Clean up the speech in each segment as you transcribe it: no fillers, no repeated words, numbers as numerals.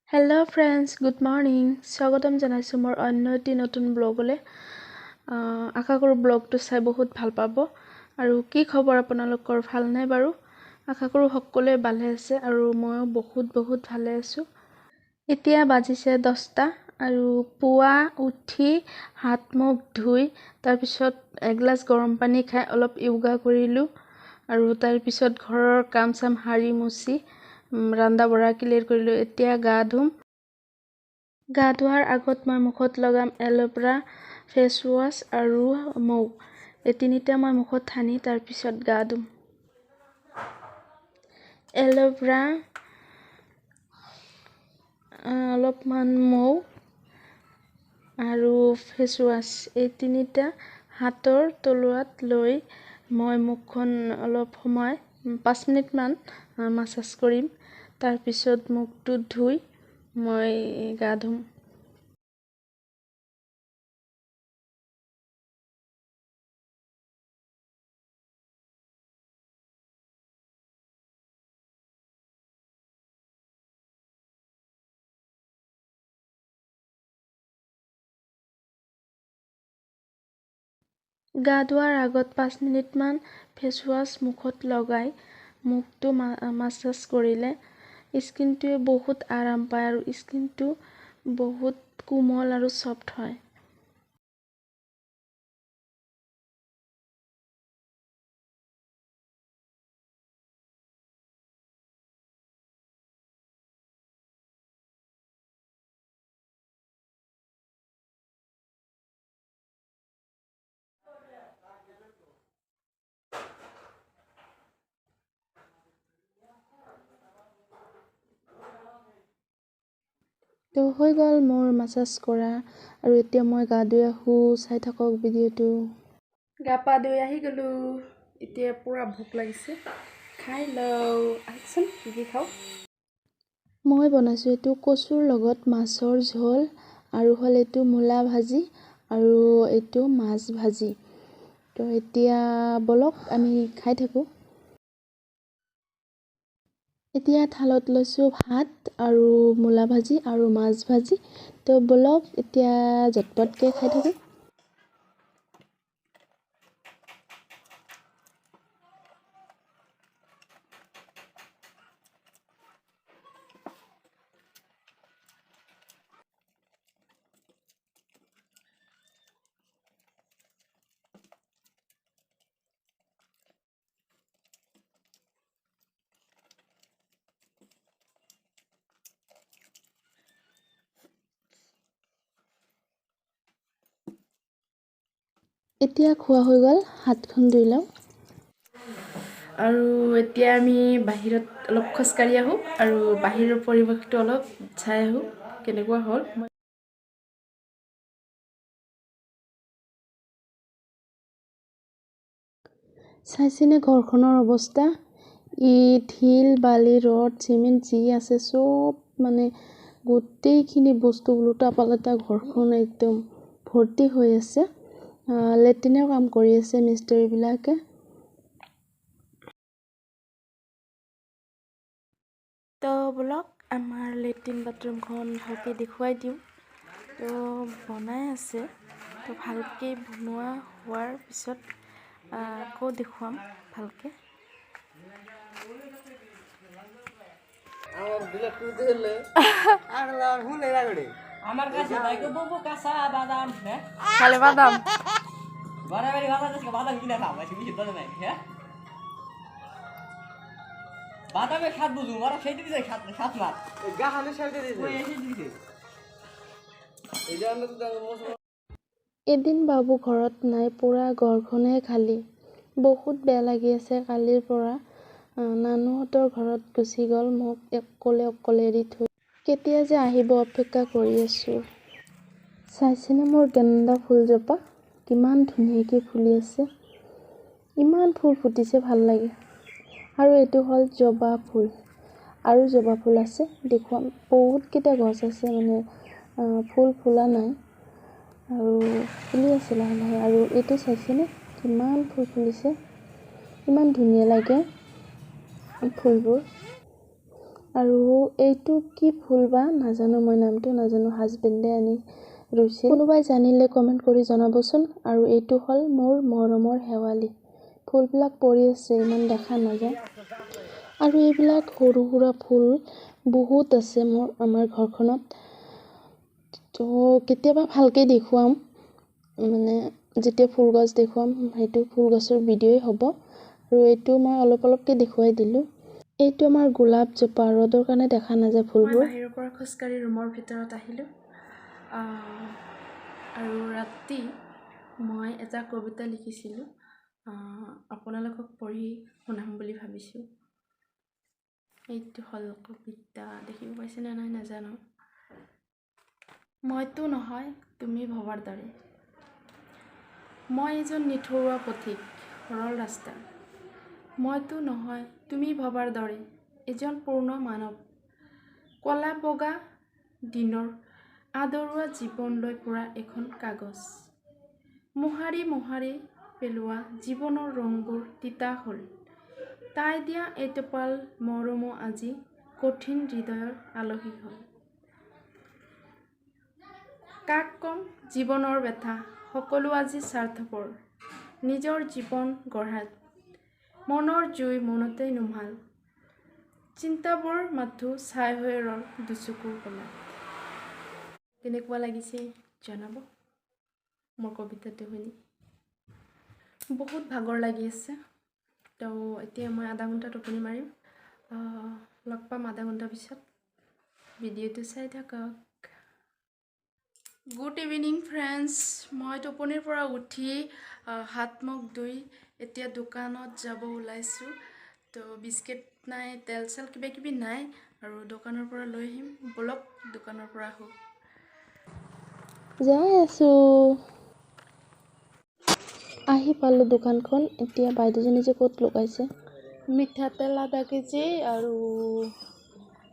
Hello' friends, good morning. স্বাগতম জনাইছোঁ মোৰ অন্য এটি নতুন ব্লগলৈ। আশা কৰোঁ ব্লগটো চাই বহুত ভাল পাব। আৰু কি খবৰ আপোনালোকৰ, ভালনে বাৰু? আশা কৰোঁ সকলোৱে ভালে আছে আৰু ময়ো বহুত ভালে আছোঁ। এতিয়া বাজিছে 10টা আৰু পুৱা উঠি হাত মুখ ধুই তাৰপিছত এগিলাচ গৰম পানী খাই অলপ য়োগা কৰিলোঁ আৰু তাৰপিছত ঘৰৰ কাম চাম সাৰি মুচি ৰন্ধা বঢ়া ক্লিয়াৰ কৰিলোঁ। এতিয়া গা ধুম। গা ধোৱাৰ আগত মই মুখত লগাম এল'ভেৰা ফেচ ৱাছ আৰু মৌ। এই তিনিটা মই মুখত সানি তাৰপিছত গা ধুম। এল'ভেৰা, অলপমান মৌ আৰু ফেচ ৱাছ, এই তিনিটা হাতৰ তলুৱাত লৈ মই মুখখন অলপ সময় 5 মিনিটমান মাছাজ কৰিম। তাৰপিছত মুখটো ধুই মই গা ধুম। গা ধোৱাৰ আগত 5 মিনিটমান ফেচ ৱাছ মুখত লগাই মুখটো মাছাজ কৰিলে স্কিনটোৱে বহুত আৰাম পায় আৰু স্কিনটো বহুত কোমল আৰু ছফ্ট হয়। তো হৈ গ'ল মোৰ মাছাজ কৰা আৰু এতিয়া মই গা ধুই আহোঁ। চাই থাকক ভিডিঅ'টো। গা পা ধুই আহি গ'লোঁ। এতিয়া পূৰা ভোক লাগিছে, খাই লওঁ। আহকচোন কি খাওঁ। মই বনাইছোঁ এইটো কচুৰ লগত মাছৰ ঝোল আৰু হ'ল এইটো মূলা ভাজি আৰু এইটো মাছ ভাজি। তো এতিয়া বলক আমি খাই থাকোঁ। এতিয়া থালত লৈছোঁ ভাত আৰু মূলা ভাজি আৰু মাছ ভাজি। তো বলক এতিয়া ঝটপটকৈ খাই থাকোঁ। এতিয়া খোৱা হৈ গ'ল, হাতখন ধুই লওঁ। আৰু এতিয়া আমি বাহিৰত অলপ খোজকাঢ়ি আহোঁ আৰু বাহিৰৰ পৰিৱেশটো অলপ চাই আহোঁ কেনেকুৱা হ'ল। চাইছেনে ঘৰখনৰ অৱস্থা? ইট, শিল, বালি, ৰড, চিমেণ্ট যি আছে চব মানে গোটেইখিনি বস্তু ওলোটা পালোটা ঘৰখন একদম ভৰ্তি হৈ আছে। লেট্ৰিনৰ কাম কৰি আছে মিস্ত্ৰীবিলাকে। তো বলক আমাৰ লেট্ৰিন বাথৰুমখন ভালকৈ দেখুৱাই দিওঁ। তো বনাই আছে, তো ভালকৈ বনোৱা হোৱাৰ পিছত আকৌ দেখুৱাম ভালকৈ। আমার কাছে বাইকে ববু কাঁচা বাদাম হ্যাঁ খালে বাদাম বাড়াবাড়ি বাদাম আছে বাদাম কিনে খাও আছে বুঝি তো নাই হ্যাঁ বাদামে সাত বুঝু মারা সেই দিতে সাত সাত মাস গাহানে সাইতে দিতে ওই এসে দিতে এই যে আমরা তো এদিন বাবু ঘৰত নাই, পুৰা ঘৰখনে খালী। বহুত বেয়া লাগি আছে কালিৰ পৰা। নানুহঁতৰ ঘৰত গুচি গ'ল, মোক অকলে এৰি থৈ। কেতিয়া যে আহিব অপেক্ষা কৰি আছোঁ। চাইছেনে মোৰ গেন্দা ফুলজোপা কিমান ধুনীয়াকৈ ফুলি আছে। ইমান ফুল ফুটিছে, ভাল লাগে। আৰু এইটো হ'ল জবা ফুল, আৰু জবা ফুল আছে দেখুৱাম। বহুতকেইটা গছ আছে, মানে ফুল ফুলা নাই আৰু ফুলি আছে লাহে লাহে। আৰু এইটো চাইছেনে কিমান ফুল ফুলিছে, ইমান ধুনীয়া লাগে ফুলবোৰ। আৰু এইটো কি ফুল বা নাজানো, মই নামটো নাজানো, হাজবেণ্ডে আনি ৰুইছিল। কোনোবাই জানিলে কমেণ্ট কৰি জনাবচোন। আৰু এইটো হ'ল মোৰ মৰমৰ শেৱালি। ফুলবিলাক পৰি আছে, ইমান দেখা নাযায়। আৰু এইবিলাক সৰু সুৰা ফুল বহুত আছে আমাৰ ঘৰখনত। তো কেতিয়াবা ভালকৈ দেখুৱাম, মানে যেতিয়া ফুল গছ দেখুৱাম সেইটো ফুল গছৰ ভিডিঅ'ই হ'ব। আৰু এইটো মই অলপ অলপকৈ দেখুৱাই দিলোঁ। এইটো আমাৰ গোলাপ জোপা, ৰ'দৰ কাৰণে দেখা নাযায় ফুলবোৰ। মই বাহিৰৰ পৰা খোজকাঢ়ি ৰুমৰ ভিতৰত আহিলোঁ। আৰু ৰাতি মই এটা কবিতা লিখিছিলোঁ, আপোনালোকক পঢ়ি শুনাম বুলি ভাবিছোঁ। এইটো হ'ল কবিতা, দেখিব পাইছেনে নাই নাজানো। মইতো নহয় তুমি ভবাৰ দৰে, মই এজন নিথৰুৱা পথিক সৰল ৰাস্তাৰ। মইতো নহয় তুমি ভবাৰ দৰে এজন পূৰ্ণ মানৱ, কলা বগা দিনৰ আদৰুৱা জীৱনলৈ পৰা এখন কাগজ। মোহাৰি মোহাৰি পেলোৱা জীৱনৰ ৰংবোৰ তিতা হ'ল, তাই দিয়া এটোপাল মৰমো আজি কঠিন হৃদয়ৰ আলহী হ'ল। কাক কম জীৱনৰ ব্যথা, সকলো আজি স্বাৰ্থপৰ, নিজৰ জীৱন গঢ়াত মনৰ জুই মনতেই নুমাল, চিন্তাবোৰ মাথো ছাই হৈ ৰল দুচকুৰ কোণত। কেনেকুৱা লাগিছে জনাব মোৰ কবিতাটো শুনি। বহুত ভাগৰ লাগি আছে, তো এতিয়া মই আধা ঘণ্টা টোপনি মাৰিম। লগ পাম আধা ঘণ্টা পিছত। ভিডিঅ'টো চাই থাকক। Good evening friends. মই টোপনিৰ পৰা উঠি হাত মুখ ধুই এতিয়া দোকানত যাব ওলাইছোঁ। তো বিস্কিট নাই, তেল চেল কিবা কিবি নাই, আৰু দোকানৰ পৰা লৈ আহিম। বলক দোকানৰ পৰা আহোঁ। যাই আছোঁ। আহি পালোঁ দোকানখন। এতিয়া বাইদেউজনী যে ক'ত লগাইছে, মিঠাতেল আধা কেজি আৰু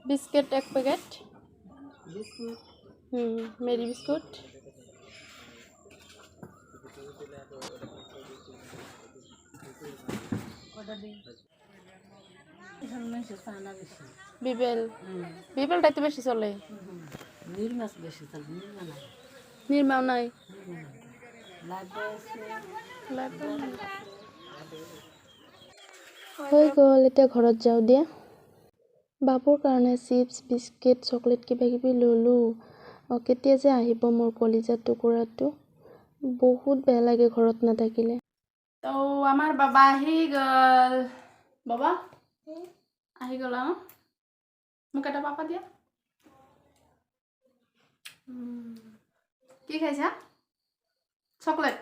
বিস্কিট 1 পেকেট, মেৰি বিস্কুট, বিবেল বিবেলটাই তো বেশি চলে, নিৰ্মাও নাই, হৈ গ'ল। এতিয়া ঘৰত যাওঁ দিয়া। বাবুৰ কাৰণে চিপছ বিস্কিট চকলেট কিবা কিবি ল'লোঁ। কেতিয়া যে আহিব মোৰ কলিজাৰ টুকুৰাটো, বহুত বেয়া লাগে ঘৰত নাথাকিলে। তো আমাৰ বাবা আহি গ'ল। বাবা আহি গ'ল। মোক এটা পাপা দিয়া। কি খাইছা? চকলেট।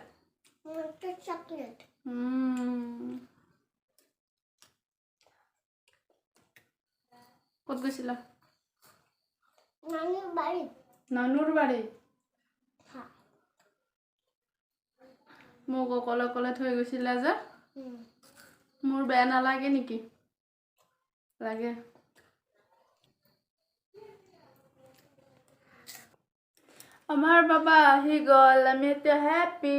চকলেট। ক'ত গৈছিলা? নানুৰ বাড়ি। নানুৰ বাড়ি। মোক অকলে অকলে থৈ গৈছিলা যে, মোৰ বেয়া নালাগে নেকি? লাগে। আমাৰ বাবা আহি গ'ল। আমি এতিয়া হেপি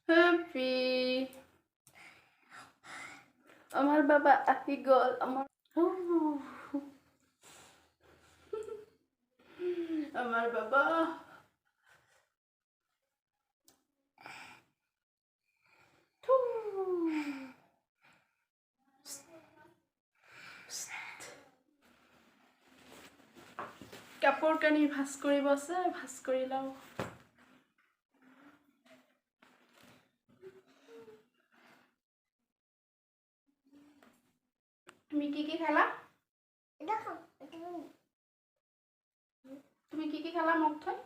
হেপি। আমাৰ বাবা আহি গ'ল। আমাৰ বাবা কাপোৰ কানি ভাজ কৰিব আছে, ভাজ কৰি লওঁ। তুমি কি কি খালা? তুমি কি কি খালা মোক থৈ?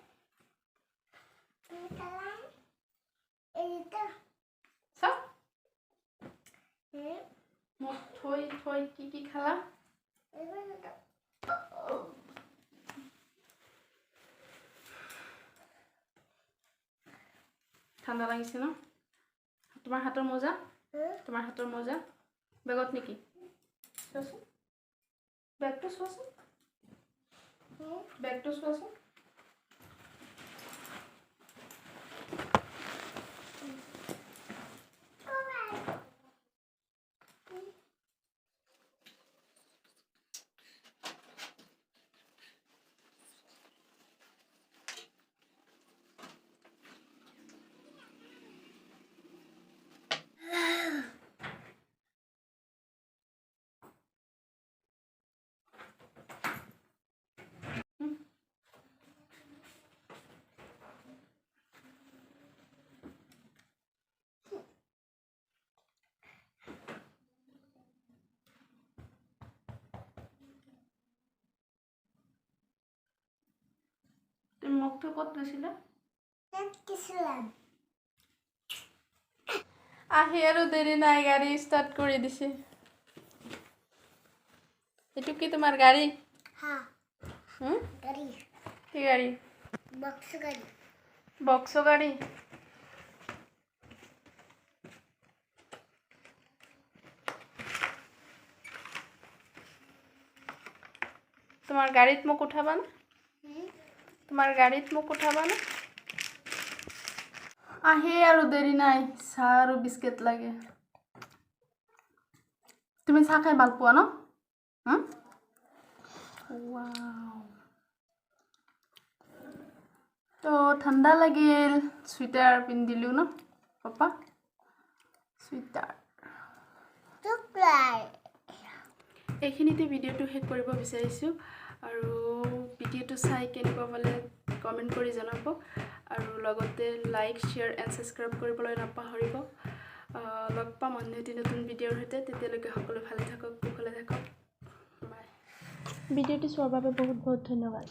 মোক থৈ থৈ কি কি খালা? ঠাণ্ডা লাগিছে ন? তোমাৰ হাতৰ মোজা? তোমাৰ হাতৰ মোজা বেগত নেকি? চোৱাচোন বেগটো, চোৱাচোন বেগটো, চোৱাচোন। মুখটো ক'ত গৈছিলে আহি আৰু দেৰি নাই গাড়ী ষ্টাৰ্ট কৰি দিছে এইটো কি তোমাৰ গাড়ী গাড়ি কি গাড়ী বক্স গাড়ী তোমাৰ গাড়ীত মোক উঠাবা না তোমাৰ গাড়ীত মোক উঠাবা না আহি আৰু দেৰি নাই চাহ আৰু বিস্কুট লাগে তুমি চাহ খাই ভাল পোৱা ন ওয়াও তো ঠাণ্ডা লাগিল সুইটাৰ পিন্ধিলো ন পাপা সুইটাৰ এইখিনিতে ভিডিঅ'টো শেষ কৰিব বিচাৰিছোঁ আৰু ভিডিঅ'টো চাই কেনেকুৱা পালে কমেণ্ট কৰি জনাব আৰু লগতে লাইক শ্বেয়াৰ এণ্ড ছাবস্ক্ৰাইব কৰিবলৈ নাপাহৰিব লগ পাম অন্য এটি নতুন ভিডিঅ'ৰ সৈতে তেতিয়ালৈকে সকলো ভালে থাকক কুশলে থাকক বাই ভিডিঅ'টো চোৱাৰ বাবে বহুত বহুত ধন্যবাদ